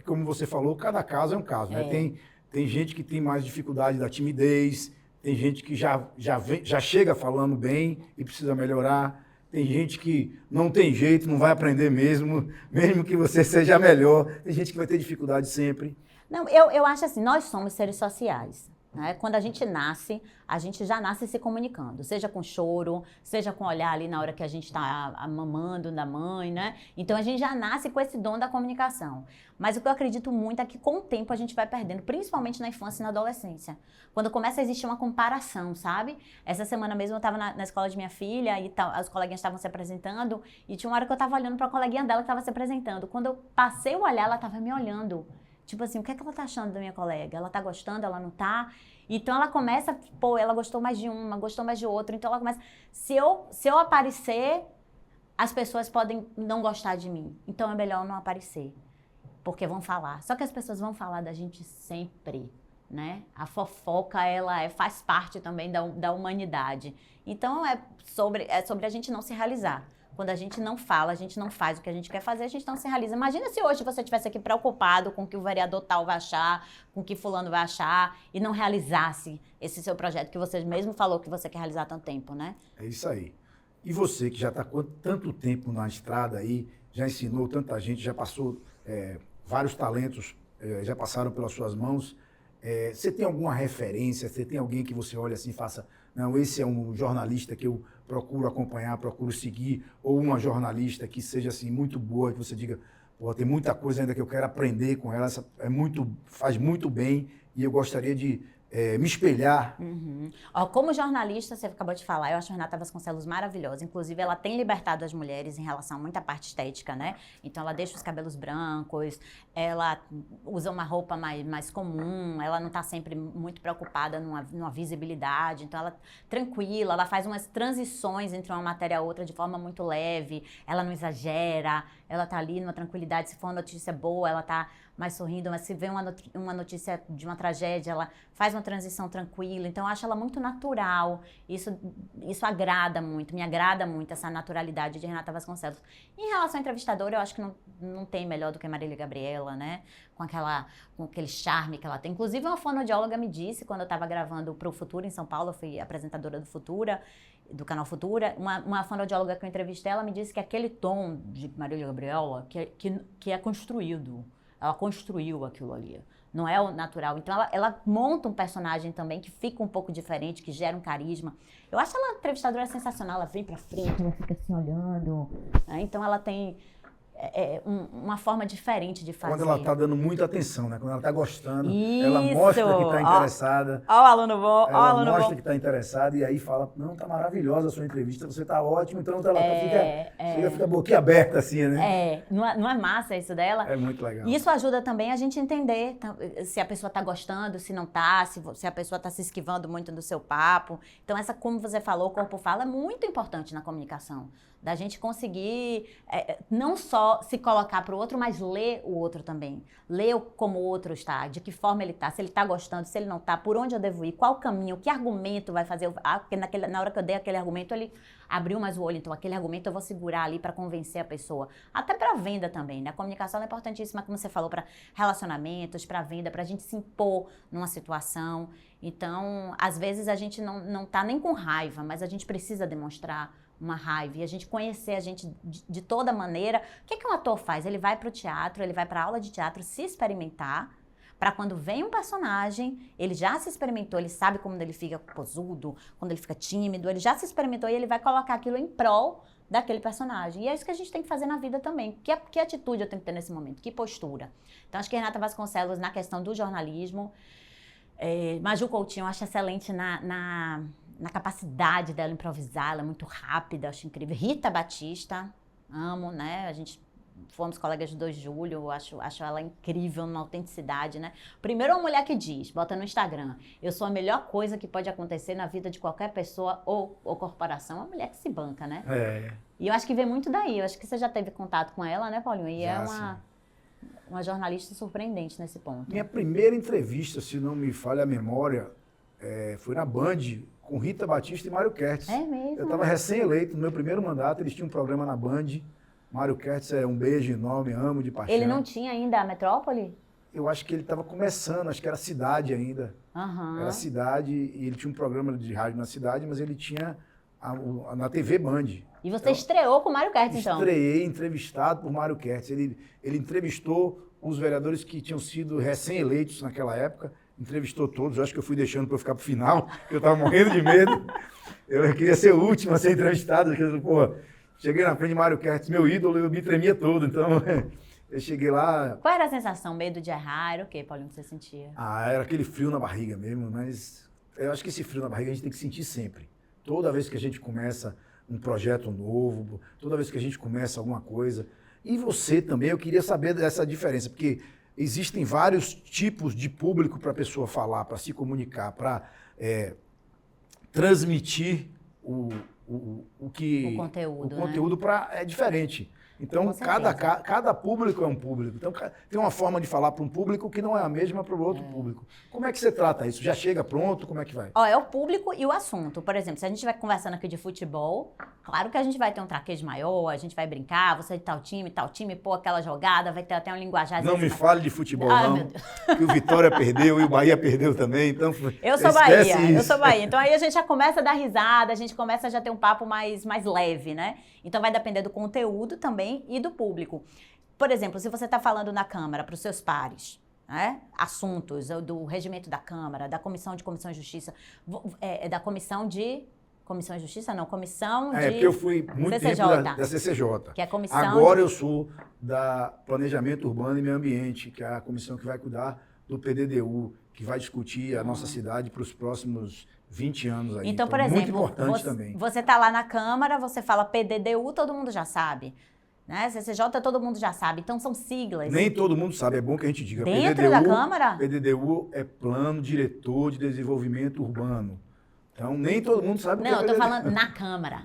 como você falou, cada caso é um caso, né? Tem gente que tem mais dificuldade da timidez, tem gente que já chega falando bem e precisa melhorar, tem gente que não tem jeito, não vai aprender mesmo que você seja melhor, tem gente que vai ter dificuldade sempre. Não, eu acho assim, nós somos seres sociais. Né? Quando a gente já nasce se comunicando, seja com choro, seja com olhar ali na hora que a gente está mamando da mãe, né? Então a gente já nasce com esse dom da comunicação. Mas o que eu acredito muito é que com o tempo a gente vai perdendo, principalmente na infância e na adolescência. Quando começa a existir uma comparação, sabe? Essa semana mesmo eu estava na escola de minha filha e as coleguinhas estavam se apresentando e tinha uma hora que eu estava olhando para a coleguinha dela que estava se apresentando. Quando eu passei o olhar, ela estava me olhando. Tipo assim, o que é que ela tá achando da minha colega? Ela tá gostando, ela não tá? Então ela começa, pô, ela gostou mais de uma, gostou mais de outra. Então ela começa, se eu aparecer, as pessoas podem não gostar de mim. Então é melhor eu não aparecer, porque vão falar. Só que as pessoas vão falar da gente sempre, né? A fofoca, ela faz parte também da humanidade. Então é sobre a gente não se realizar. Quando a gente não fala, a gente não faz o que a gente quer fazer, a gente não se realiza. Imagina se hoje você estivesse aqui preocupado com o que o vereador tal vai achar, com o que fulano vai achar, e não realizasse esse seu projeto que você mesmo falou que você quer realizar há tanto tempo, né? É isso aí. E você que já está com tanto tempo na estrada aí, já ensinou tanta gente, já passou vários talentos, já passaram pelas suas mãos, você tem alguma referência, você tem alguém que você olha assim e faça, não, esse é um jornalista que eu procuro acompanhar, procuro seguir, ou uma jornalista que seja assim muito boa, que você diga, pô, tem muita coisa ainda que eu quero aprender com ela, faz muito bem e eu gostaria de me espelhar. Uhum. Ó, como jornalista, você acabou de falar, eu acho a Renata Vasconcelos maravilhosa. Inclusive, ela tem libertado as mulheres em relação a muita parte estética, né? Então, ela deixa os cabelos brancos, ela usa uma roupa mais comum, ela não tá sempre muito preocupada numa visibilidade. Então, ela tranquila, ela faz umas transições entre uma matéria e outra de forma muito leve, ela não exagera, ela tá ali numa tranquilidade. Se for uma notícia boa, ela tá mais sorrindo, mas se vê uma notícia de uma tragédia, ela faz uma transição tranquila. Então, eu acho ela muito natural. Isso agrada muito, me agrada muito essa naturalidade de Renata Vasconcelos. Em relação à entrevistadora, eu acho que não tem melhor do que Marília Gabriela, né? Com aquele charme que ela tem. Inclusive, uma fonoaudióloga me disse, quando eu estava gravando para o Futura em São Paulo, eu fui apresentadora do canal Futura, uma fonoaudióloga que eu entrevistei, ela me disse que aquele tom de Marília Gabriela, que é construído. Ela construiu aquilo ali, não é o natural. Então ela monta um personagem também que fica um pouco diferente, que gera um carisma. Eu acho ela entrevistadora sensacional, ela vem pra frente, ela fica assim olhando. Né? Então ela tem uma forma diferente de fazer. Quando ela está dando muita atenção, né? Quando ela está gostando, Isso. Ela mostra que está interessada. Ó o aluno bom, Ela mostra que está interessada e aí fala, não, tá maravilhosa a sua entrevista, você tá ótimo, então ela fica boquiaberta assim, né? Não é massa isso dela? É muito legal. Isso ajuda também a gente entender se a pessoa está gostando, se não está, se a pessoa está se esquivando muito do seu papo. Então, como você falou, o corpo fala é muito importante na comunicação. Da gente conseguir não só se colocar para o outro, mas ler o outro também. Ler como o outro está, de que forma ele está, se ele está gostando, se ele não está, por onde eu devo ir, qual caminho, que argumento vai fazer. Porque na hora que eu dei aquele argumento, ele abriu mais o olho. Então, aquele argumento eu vou segurar ali para convencer a pessoa. Até para venda também, né? A comunicação é importantíssima, como você falou, para relacionamentos, para venda, para a gente se impor numa situação. Então, às vezes a gente não está nem com raiva, mas a gente precisa demonstrar uma raiva e a gente conhecer a gente de toda maneira. O que um ator faz? Ele vai para o teatro, ele vai para a aula de teatro se experimentar, para quando vem um personagem, ele já se experimentou, ele sabe como ele fica posudo, quando ele fica tímido, ele já se experimentou e ele vai colocar aquilo em prol daquele personagem. E é isso que a gente tem que fazer na vida também. Que atitude eu tenho que ter nesse momento? Que postura? Então, acho que Renata Vasconcelos, na questão do jornalismo, Maju Coutinho, eu acho excelente na capacidade dela improvisar, ela é muito rápida, acho incrível. Rita Batista, amo, né? A gente fomos colegas de 2 de julho, acho ela incrível na autenticidade, né? Primeiro, uma mulher que diz, bota no Instagram, eu sou a melhor coisa que pode acontecer na vida de qualquer pessoa ou corporação, uma mulher que se banca, né? E eu acho que vem muito daí, eu acho que você já teve contato com ela, né, Paulinho? E uma jornalista surpreendente nesse ponto. Minha primeira entrevista, se não me falha a memória, foi na Band, com Rita Batista e Mário Kertz. É mesmo? Eu estava recém-eleito, no meu primeiro mandato, eles tinham um programa na Band, Mário Kertz é um beijo enorme, amo de paixão. Ele não tinha ainda a Metrópole? Eu acho que ele estava começando, acho que era Cidade ainda. Aham. Era Cidade, e ele tinha um programa de rádio na Cidade, mas ele tinha na TV Band. E você estreou com o Mário Kertz, então? Estreei, entrevistado por Mário Kertz. Ele entrevistou os vereadores que tinham sido recém-eleitos naquela época, entrevistou todos. Eu acho que eu fui deixando para eu ficar para o final, porque eu estava morrendo de medo. Eu queria ser o último a ser entrevistado. Cheguei na frente de Mário Kertz, meu ídolo, eu me tremia todo. Então, eu cheguei lá... Qual era a sensação? Medo de errar? Era o quê, Paulinho, que você sentia? Era aquele frio na barriga mesmo, mas eu acho que esse frio na barriga a gente tem que sentir sempre. Toda vez que a gente começa um projeto novo, toda vez que a gente começa alguma coisa. E você também, eu queria saber dessa diferença, porque existem vários tipos de público para a pessoa falar, para se comunicar, para transmitir o conteúdo é diferente. Então, cada público é um público. Então, tem uma forma de falar para um público que não é a mesma para o outro público. Como é que você trata isso? Já chega pronto? Como é que vai? É o público e o assunto. Por exemplo, se a gente vai conversando aqui de futebol, claro que a gente vai ter um traquejo maior, a gente vai brincar, você é de tal time, pô, aquela jogada, vai ter até um linguajar. Não me fale de futebol, não. Que o Vitória perdeu e o Bahia perdeu também. Então, eu sou Bahia. Então aí a gente já começa a dar risada, a gente começa a já ter um papo mais leve, né? Então vai depender do conteúdo também e do público. Por exemplo, se você está falando na Câmara para os seus pares, né? Assuntos do regimento da Câmara, da Comissão de Justiça, da Comissão de Justiça, não, Comissão de... porque eu fui muito CCJ, tempo da CCJ. Que é a comissão Agora eu sou da Planejamento Urbano e Meio Ambiente, que é a comissão que vai cuidar do PDDU, que vai discutir a nossa cidade para os próximos 20 anos aí. Então, por exemplo, muito importante também. Você está lá na Câmara, você fala PDDU, todo mundo já sabe. Né? CCJ, todo mundo já sabe. Então, são siglas. Nem todo mundo sabe, é bom que a gente diga. Dentro da Câmara? PDDU é Plano Diretor de Desenvolvimento Urbano. Então, nem todo mundo sabe o que é PDDU. Não, eu estou falando na Câmara.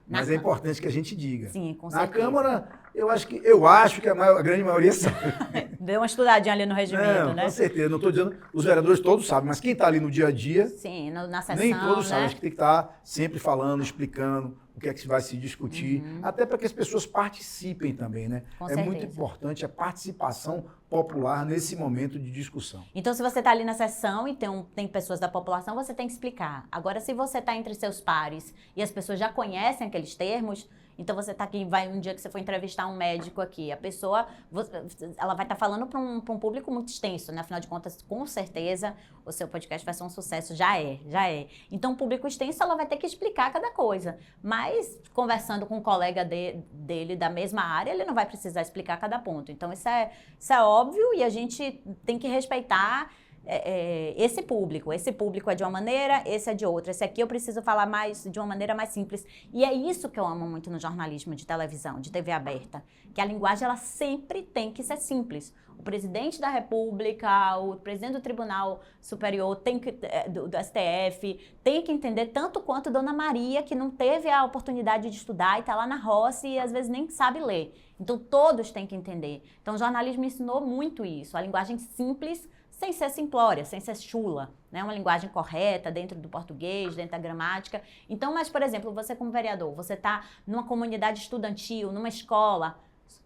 Mas é importante que a gente diga. Sim, com certeza. Na Câmara, eu acho que a grande maioria sabe. Deu uma estudadinha ali no regimento, né? Com certeza. Não estou dizendo, os vereadores todos sabem, mas quem está ali no dia a dia, sim, na sessão, nem todos sabem. Né? Acho que tem que estar sempre falando, explicando o que é que vai se discutir, até para que as pessoas participem também, né? Com certeza. Muito importante a participação popular nesse momento de discussão. Então, se você está ali na sessão e tem pessoas da população, você tem que explicar. Agora, se você está entre seus pares e as pessoas já conhecem aqueles termos, então você está aqui, vai um dia que você for entrevistar um médico aqui, a pessoa, ela vai estar falando para um público muito extenso, né? Afinal de contas, com certeza, o seu podcast vai ser um sucesso, já é. Então, público extenso, ela vai ter que explicar cada coisa, mas conversando com um colega dele da mesma área, ele não vai precisar explicar cada ponto. Então, isso é óbvio e a gente tem que respeitar esse público. Esse público é de uma maneira, esse é de outra. Esse aqui eu preciso falar de uma maneira mais simples. E é isso que eu amo muito no jornalismo de televisão, de TV aberta, que a linguagem ela sempre tem que ser simples. O presidente da República, o presidente do Tribunal Superior do STF tem que entender tanto quanto Dona Maria, que não teve a oportunidade de estudar e está lá na roça e às vezes nem sabe ler. Então todos têm que entender. Então o jornalismo ensinou muito isso, a linguagem simples, sem ser simplória, sem ser chula, né? Uma linguagem correta dentro do português, dentro da gramática. Então, mas, por exemplo, você como vereador, você está numa comunidade estudantil, numa escola,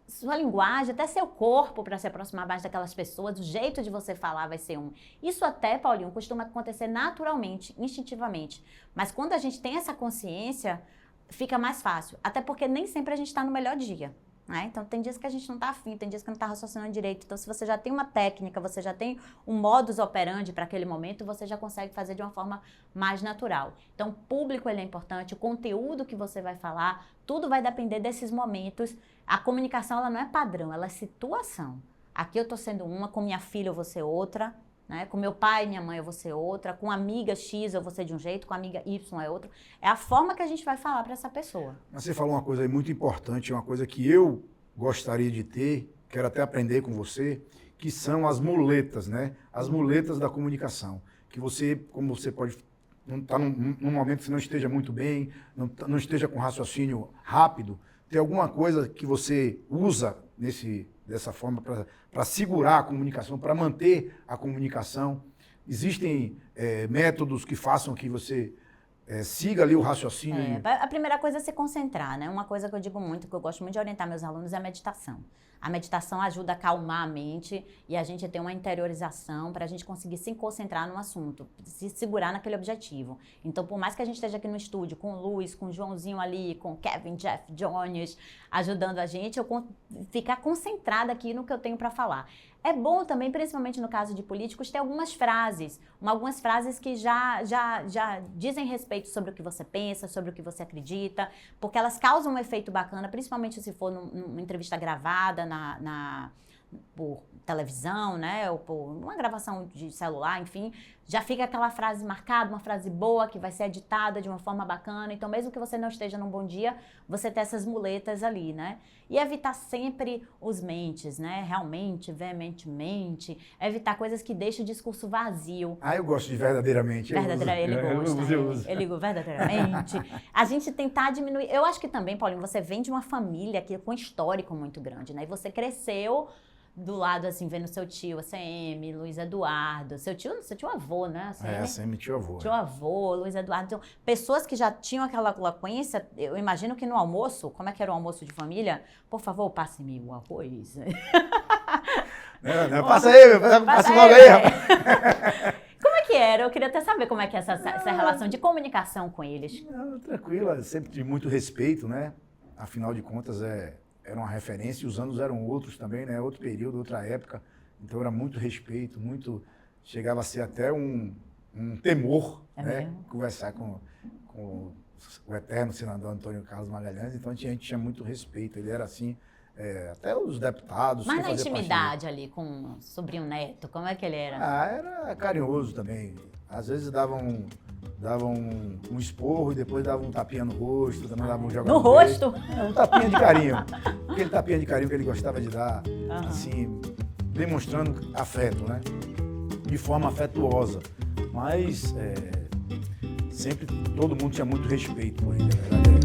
sua linguagem, até seu corpo para se aproximar mais daquelas pessoas, o jeito de você falar vai ser um. Isso até, Paulinho, costuma acontecer naturalmente, instintivamente. Mas quando a gente tem essa consciência, fica mais fácil. Até porque nem sempre a gente está no melhor dia. Né? Então, tem dias que a gente não está afim, tem dias que não está raciocinando direito. Então, se você já tem uma técnica, você já tem um modus operandi para aquele momento, você já consegue fazer de uma forma mais natural. Então, o público ele é importante, o conteúdo que você vai falar, tudo vai depender desses momentos. A comunicação ela não é padrão, ela é situação. Aqui eu estou sendo uma, com minha filha eu vou ser outra, né? Com meu pai e minha mãe eu vou ser outra, com amiga X eu vou ser de um jeito, com amiga Y é outro. É a forma que a gente vai falar para essa pessoa. Mas você falou uma coisa aí muito importante, uma coisa que eu gostaria de ter, quero até aprender com você, que são as muletas, né? As muletas da comunicação. Que você, como você pode estar num momento que você não esteja muito bem, não esteja com raciocínio rápido, tem alguma coisa que você usa dessa forma para segurar a comunicação, para manter a comunicação? Existem métodos que façam que você siga ali o raciocínio. A primeira coisa é se concentrar, né? Uma coisa que eu digo muito, que eu gosto muito de orientar meus alunos, é a meditação. A meditação ajuda a acalmar a mente e a gente ter uma interiorização para a gente conseguir se concentrar no assunto, se segurar naquele objetivo. Então, por mais que a gente esteja aqui no estúdio com o Luiz, com o Joãozinho ali, com o Kevin, Jeff, Jones, ajudando a gente, eu ficar concentrada aqui no que eu tenho para falar. É bom também, principalmente no caso de políticos, ter algumas frases que já dizem respeito sobre o que você pensa, sobre o que você acredita, porque elas causam um efeito bacana, principalmente se for numa entrevista gravada por televisão, né, ou por uma gravação de celular, enfim, já fica aquela frase marcada, uma frase boa, que vai ser editada de uma forma bacana. Então, mesmo que você não esteja num bom dia, você ter essas muletas ali, né? E evitar sempre os mentes, né? Realmente, veementemente. Evitar coisas que deixam o discurso vazio. Eu gosto de verdadeiramente. Verdadeiramente, ele gosta. Ele verdadeiramente. A gente tentar diminuir. Eu acho que também, Paulinho, você vem de uma família com um histórico muito grande, né? E você cresceu do lado, assim, vendo seu tio, a CM, Luiz Eduardo, seu tio avô, né? A CM tio avô. Tio avô, Luiz Eduardo. Então, pessoas que já tinham aquela eloquência, eu imagino que no almoço, como é que era o almoço de família? Por favor, passe-me o arroz. Passa aí, passa logo aí, rapaz. Como é que era? Eu queria até saber como é que é essa relação de comunicação com eles. Tranquila, sempre de muito respeito, né? Afinal de contas, era uma referência e os anos eram outros também, né? Outro período, outra época. Então era muito respeito, chegava a ser até um temor, né? Mesmo? Conversar com o eterno senador Antônio Carlos Magalhães. Então a gente tinha muito respeito. Ele era assim, até os deputados. Mas na intimidade ali com o sobrinho neto, como é que ele era? Era carinhoso também. Às vezes dava um esporro e depois dava um tapinha no rosto, também dava um jogador. No rosto? Um tapinha de carinho. Aquele tapinha de carinho que ele gostava de dar, assim, demonstrando afeto, né? De forma afetuosa. Mas sempre todo mundo tinha muito respeito por ele, na verdade.